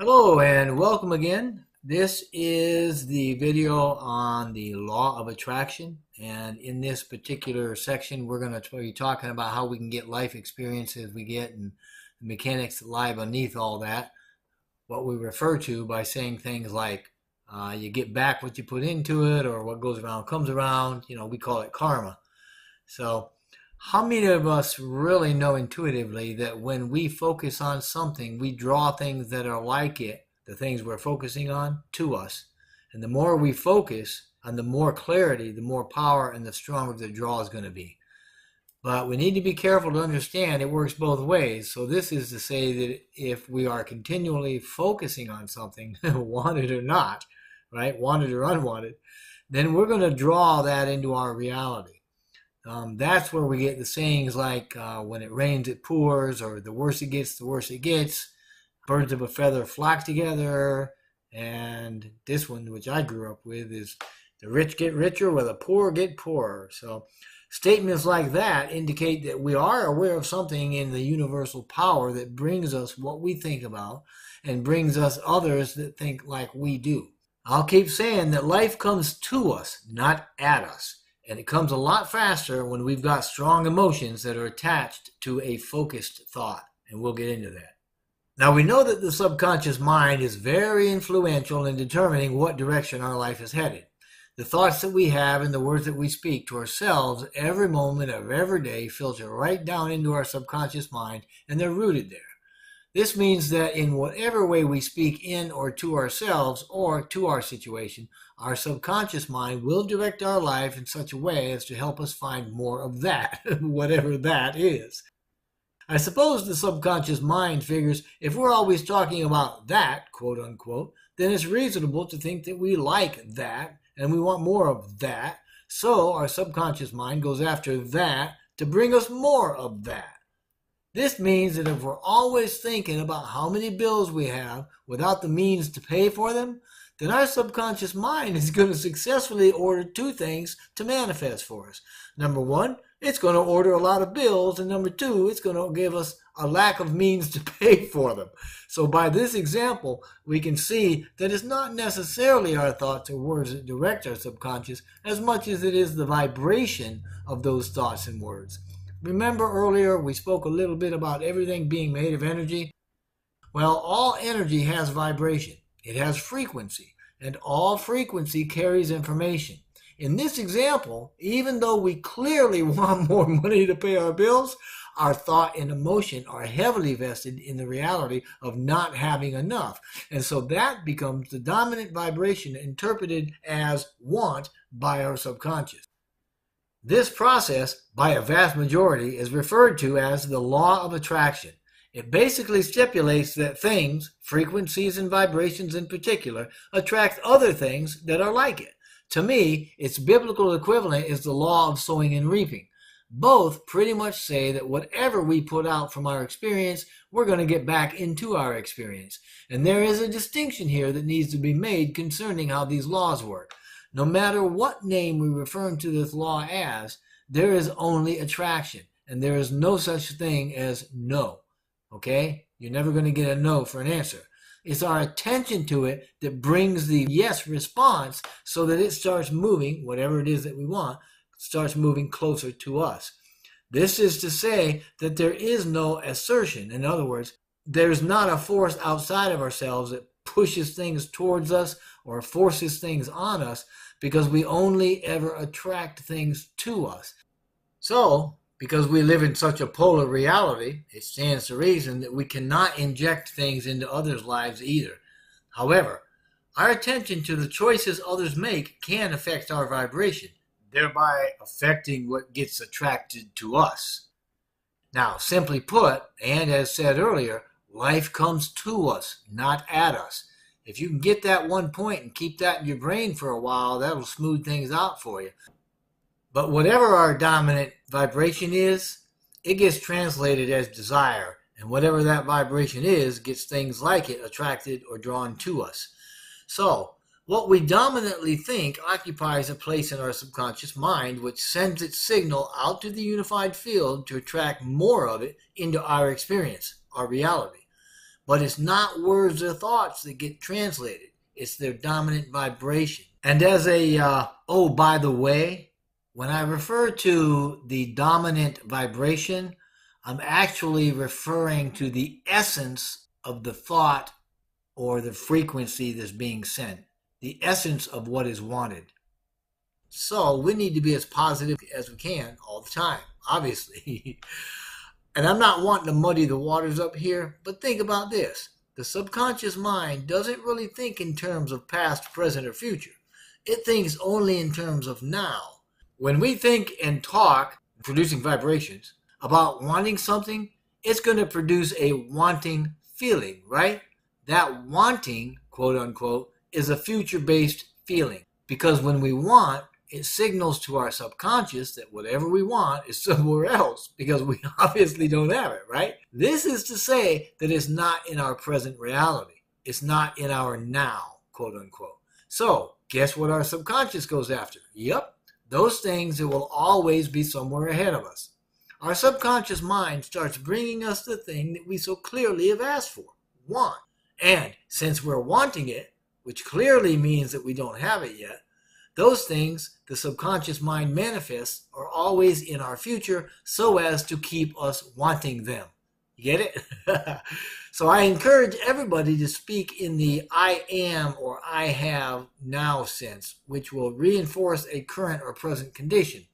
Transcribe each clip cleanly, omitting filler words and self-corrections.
Hello and welcome again. This is the video on the law of attraction, and in this particular section we're going to be talking about how we can get life experiences we get and the mechanics that lie beneath all that, what we refer to by saying things like you get back what you put into it, or what goes around comes around. We call it karma. So how many of us really know intuitively that when we focus on something, we draw things that are like it, the things we're focusing on, to us? And the more we focus on, the more clarity, the more power, and the stronger the draw is going to be. But we need to be careful to understand it works both ways. So this is to say that if we are continually focusing on something, wanted or not, right, wanted or unwanted, then we're going to draw that into our reality. That's where we get the sayings like when it rains it pours, or the worse it gets, the worse it gets. Birds of a feather flock together. And this one, which I grew up with, is the rich get richer while the poor get poorer. So statements like that indicate that we are aware of something in the universal power that brings us what we think about and brings us others that think like we do. I'll keep saying that life comes to us, not at us. And it comes a lot faster when we've got strong emotions that are attached to a focused thought. And we'll get into that. Now, we know that the subconscious mind is very influential in determining what direction our life is headed. The thoughts that we have and the words that we speak to ourselves every moment of every day filter right down into our subconscious mind, and they're rooted there. This means that in whatever way we speak in or to ourselves or to our situation, our subconscious mind will direct our life in such a way as to help us find more of that, whatever that is. I suppose the subconscious mind figures if we're always talking about that, quote unquote, then it's reasonable to think that we like that and we want more of that. So our subconscious mind goes after that to bring us more of that. This means that if we're always thinking about how many bills we have without the means to pay for them, then our subconscious mind is going to successfully order two things to manifest for us. Number one, it's going to order a lot of bills, and number two, it's going to give us a lack of means to pay for them. So by this example, we can see that it's not necessarily our thoughts or words that direct our subconscious as much as it is the vibration of those thoughts and words. Remember earlier we spoke a little bit about everything being made of energy? Well, all energy has vibration. It has frequency, and all frequency carries information. In this example, even though we clearly want more money to pay our bills, our thought and emotion are heavily vested in the reality of not having enough. And so that becomes the dominant vibration interpreted as want by our subconscious. This process, by a vast majority, is referred to as the law of attraction. It basically stipulates that things, frequencies and vibrations in particular, attract other things that are like it. To me, its biblical equivalent is the law of sowing and reaping. Both pretty much say that whatever we put out from our experience, we're going to get back into our experience. And there is a distinction here that needs to be made concerning how these laws work. No matter what name we refer to this law as, there is only attraction, and there is no such thing as no. Okay? You're never going to get a no for an answer. It's our attention to it that brings the yes response so that it starts moving, whatever it is that we want, starts moving closer to us. This is to say that there is no assertion. In other words, there's not a force outside of ourselves that pushes things towards us or forces things on us, because we only ever attract things to us. So, because we live in such a polar reality, it stands to reason that we cannot inject things into others' lives either. However, our attention to the choices others make can affect our vibration, thereby affecting what gets attracted to us. Now, simply put, and as said earlier, life comes to us, not at us. If you can get that one point and keep that in your brain for a while, that'll smooth things out for you. But whatever our dominant vibration is, it gets translated as desire. And whatever that vibration is, gets things like it attracted or drawn to us. So, what we dominantly think occupies a place in our subconscious mind, which sends its signal out to the unified field to attract more of it into our experience, our reality. But it's not words or thoughts that get translated. It's their dominant vibration. And as a, oh, by the way, when I refer to the dominant vibration, I'm actually referring to the essence of the thought or the frequency that's being sent, the essence of what is wanted. So we need to be as positive as we can all the time, obviously. And I'm not wanting to muddy the waters up here, but think about this. The subconscious mind doesn't really think in terms of past, present, or future. It thinks only in terms of now. When we think and talk, producing vibrations, about wanting something, it's going to produce a wanting feeling, right? That wanting, quote unquote, is a future-based feeling. Because when we want, it signals to our subconscious that whatever we want is somewhere else because we obviously don't have it, right? This is to say that it's not in our present reality. It's not in our now, quote unquote. So guess what our subconscious goes after? Yep, those things that will always be somewhere ahead of us. Our subconscious mind starts bringing us the thing that we so clearly have asked for, want. And since we're wanting it, which clearly means that we don't have it yet, those things the subconscious mind manifests are always in our future so as to keep us wanting them. You get it? So I encourage everybody to speak in the I am or I have now sense, which will reinforce a current or present condition.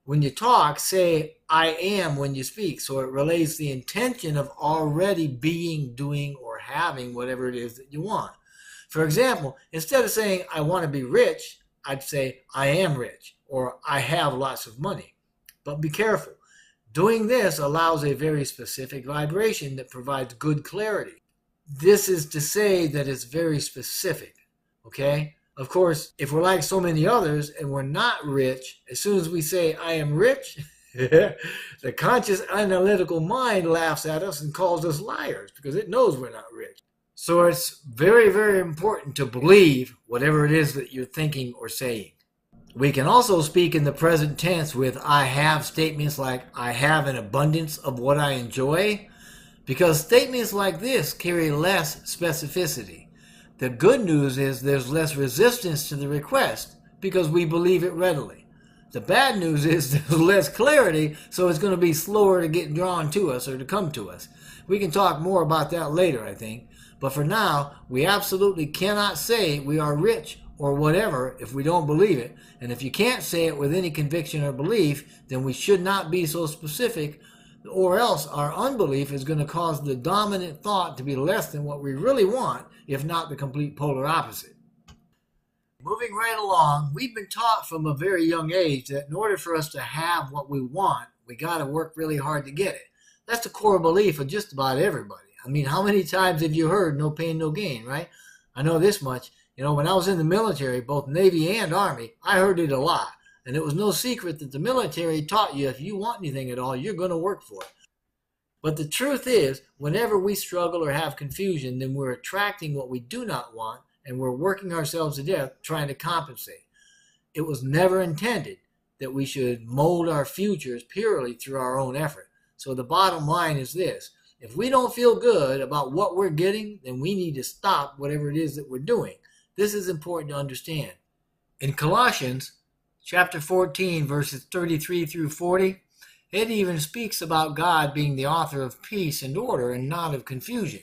When you talk, say I am when you speak, so it relays the intention of already being, doing, or having whatever it is that you want. For example, instead of saying I want to be rich, I'd say I am rich or I have lots of money. But be careful. Doing this allows a very specific vibration that provides good clarity. This is to say that it's very specific, okay? Of course, if we're like so many others and we're not rich, as soon as we say I am rich, the conscious analytical mind laughs at us and calls us liars because it knows we're not rich. So it's very, very important to believe whatever it is that you're thinking or saying. We can also speak in the present tense with I have statements like I have an abundance of what I enjoy, because statements like this carry less specificity. The good news is there's less resistance to the request because we believe it readily. The bad news is there's less clarity, so it's going to be slower to get drawn to us or to come to us. We can talk more about that later, I think. But for now, we absolutely cannot say we are rich or whatever if we don't believe it. And if you can't say it with any conviction or belief, then we should not be so specific, or else our unbelief is going to cause the dominant thought to be less than what we really want, if not the complete polar opposite. Moving right along, we've been taught from a very young age that in order for us to have what we want, we got to work really hard to get it. That's the core belief of just about everybody. I mean, how many times have you heard no pain, no gain, right? I know this much. You know, when I was in the military, both Navy and Army, I heard it a lot. And it was no secret that the military taught you if you want anything at all, you're going to work for it. But the truth is, whenever we struggle or have confusion, then we're attracting what we do not want, and we're working ourselves to death trying to compensate. It was never intended that we should mold our futures purely through our own effort. So the bottom line is this. If we don't feel good about what we're getting, then we need to stop whatever it is that we're doing. This is important to understand. In Colossians chapter 14, verses 33 through 40, it even speaks about God being the author of peace and order and not of confusion.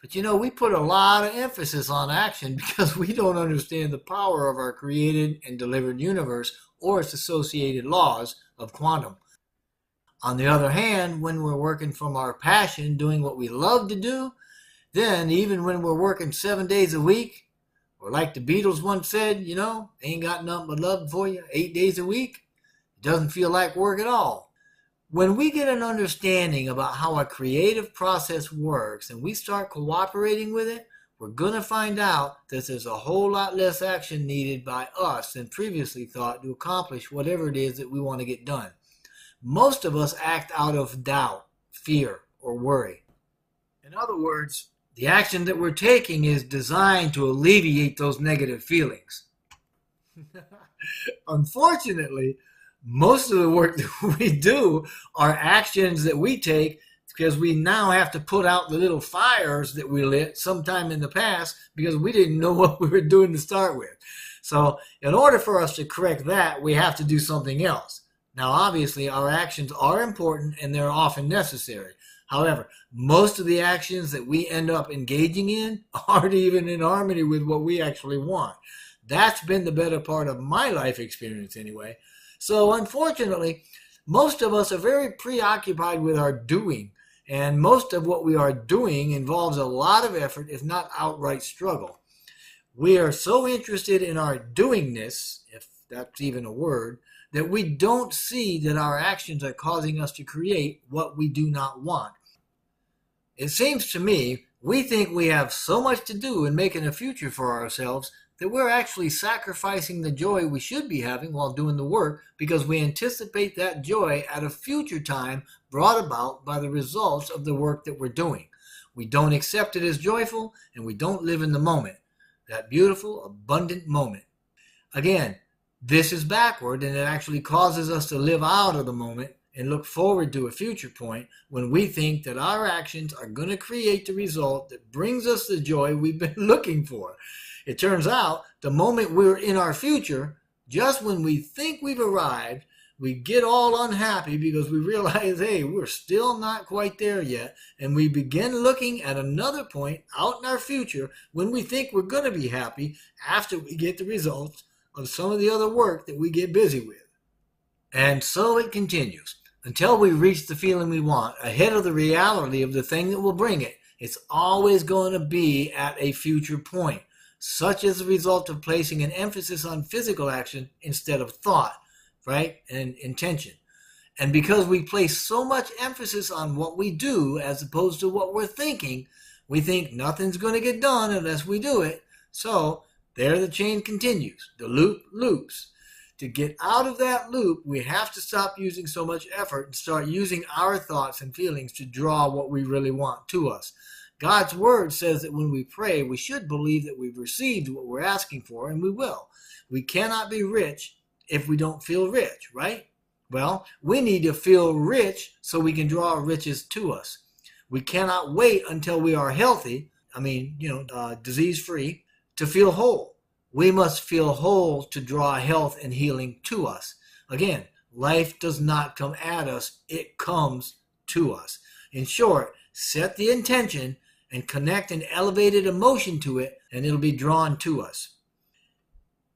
But you know, we put a lot of emphasis on action because we don't understand the power of our created and delivered universe or its associated laws of quantum. On the other hand, when we're working from our passion, doing what we love to do, then even when we're working 7 days a week, or like the Beatles once said, you know, ain't got nothing but love for you 8 days a week, it doesn't feel like work at all. When we get an understanding about how a creative process works and we start cooperating with it, we're going to find out that there's a whole lot less action needed by us than previously thought to accomplish whatever it is that we want to get done. Most of us act out of doubt, fear, or worry. In other words, the action that we're taking is designed to alleviate those negative feelings. Unfortunately, most of the work that we do are actions that we take because we now have to put out the little fires that we lit sometime in the past because we didn't know what we were doing to start with. So in order for us to correct that, we have to do something else. Now, obviously, our actions are important and they're often necessary. However, most of the actions that we end up engaging in aren't even in harmony with what we actually want. That's been the better part of my life experience anyway. So unfortunately, most of us are very preoccupied with our doing, and most of what we are doing involves a lot of effort, if not outright struggle. We are so interested in our doingness, if that's even a word, that we don't see that our actions are causing us to create what we do not want. It seems to me we think we have so much to do in making a future for ourselves that we're actually sacrificing the joy we should be having while doing the work because we anticipate that joy at a future time brought about by the results of the work that we're doing. We don't accept it as joyful, and we don't live in the moment, that beautiful, abundant moment. Again, this is backward, and it actually causes us to live out of the moment and look forward to a future point when we think that our actions are going to create the result that brings us the joy we've been looking for. It turns out the moment we're in our future, just when we think we've arrived, we get all unhappy because we realize, hey, we're still not quite there yet. And we begin looking at another point out in our future when we think we're going to be happy after we get the results of some of the other work that we get busy with. And so it continues until we reach the feeling we want ahead of the reality of the thing that will bring it. It's always going to be at a future point, such as a result of placing an emphasis on physical action instead of thought, right, and intention. And because we place so much emphasis on what we do as opposed to what we're thinking, we think nothing's going to get done unless we do it. So there the chain continues. The loop loops. To get out of that loop, we have to stop using so much effort and start using our thoughts and feelings to draw what we really want to us. God's word says that when we pray, we should believe that we've received what we're asking for, and we will. We cannot be rich if we don't feel rich, right? Well, we need to feel rich so we can draw riches to us. We cannot wait until we are healthy, disease-free, to feel whole. We must feel whole to draw health and healing to us. Again, life does not come at us, it comes to us. In short, set the intention and connect an elevated emotion to it, and it'll be drawn to us.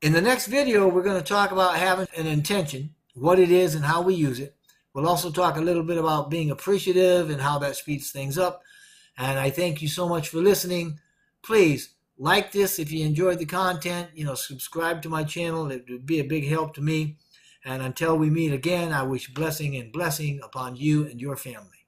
In the next video, we're going to talk about having an intention, what it is and how we use it. We'll also talk a little bit about being appreciative and how that speeds things up. And I thank you so much for listening. Please like this if you enjoyed the content. Subscribe to my channel. It would be a big help to me. And until we meet again, I wish blessing and blessing upon you and your family.